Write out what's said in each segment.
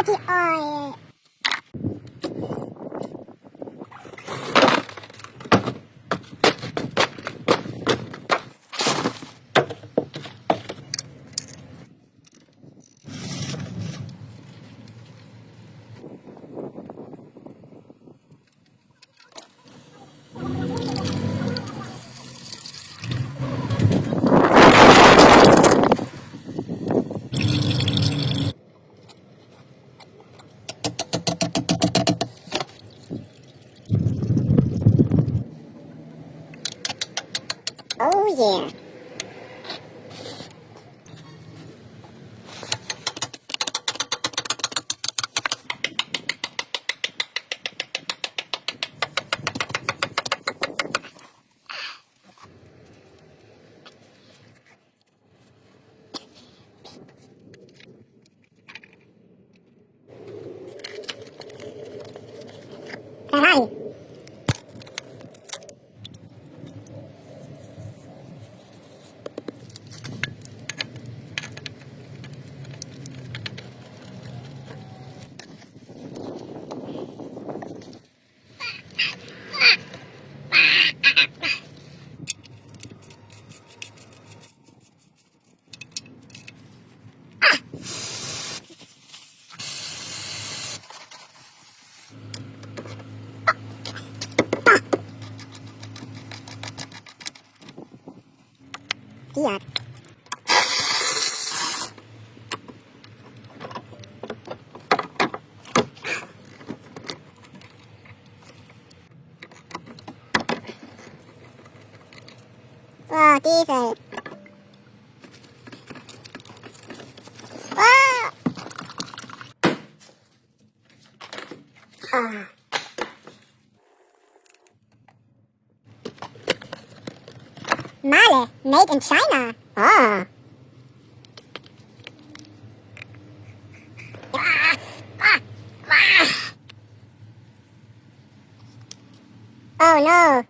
dirty oil. Oh yeah. Caray. Fiat. Oh, diesel. Oh. Ah. Male, made in China. Ah. Oh no.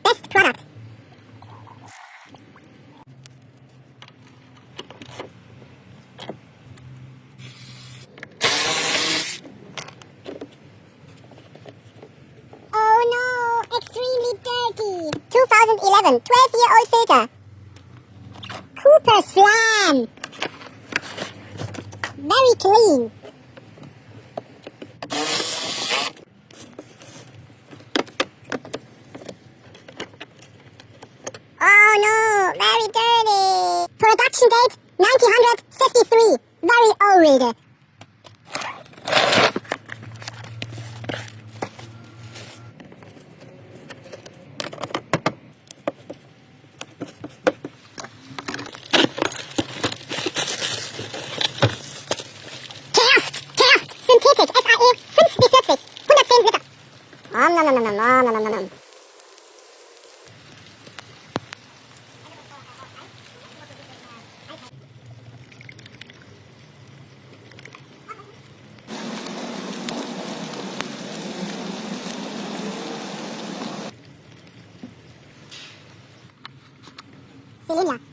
Best product. Oh no, extremely dirty. 2011, 12-year-old filter. Cooper's Slam. Very clean. Oh no, very dirty. Production date 1953. Very old. Kerst, Synthetik, SAE 5 bis 40, 110 Liter. Nom nom nom nom nom nom nom nom. Cylinder.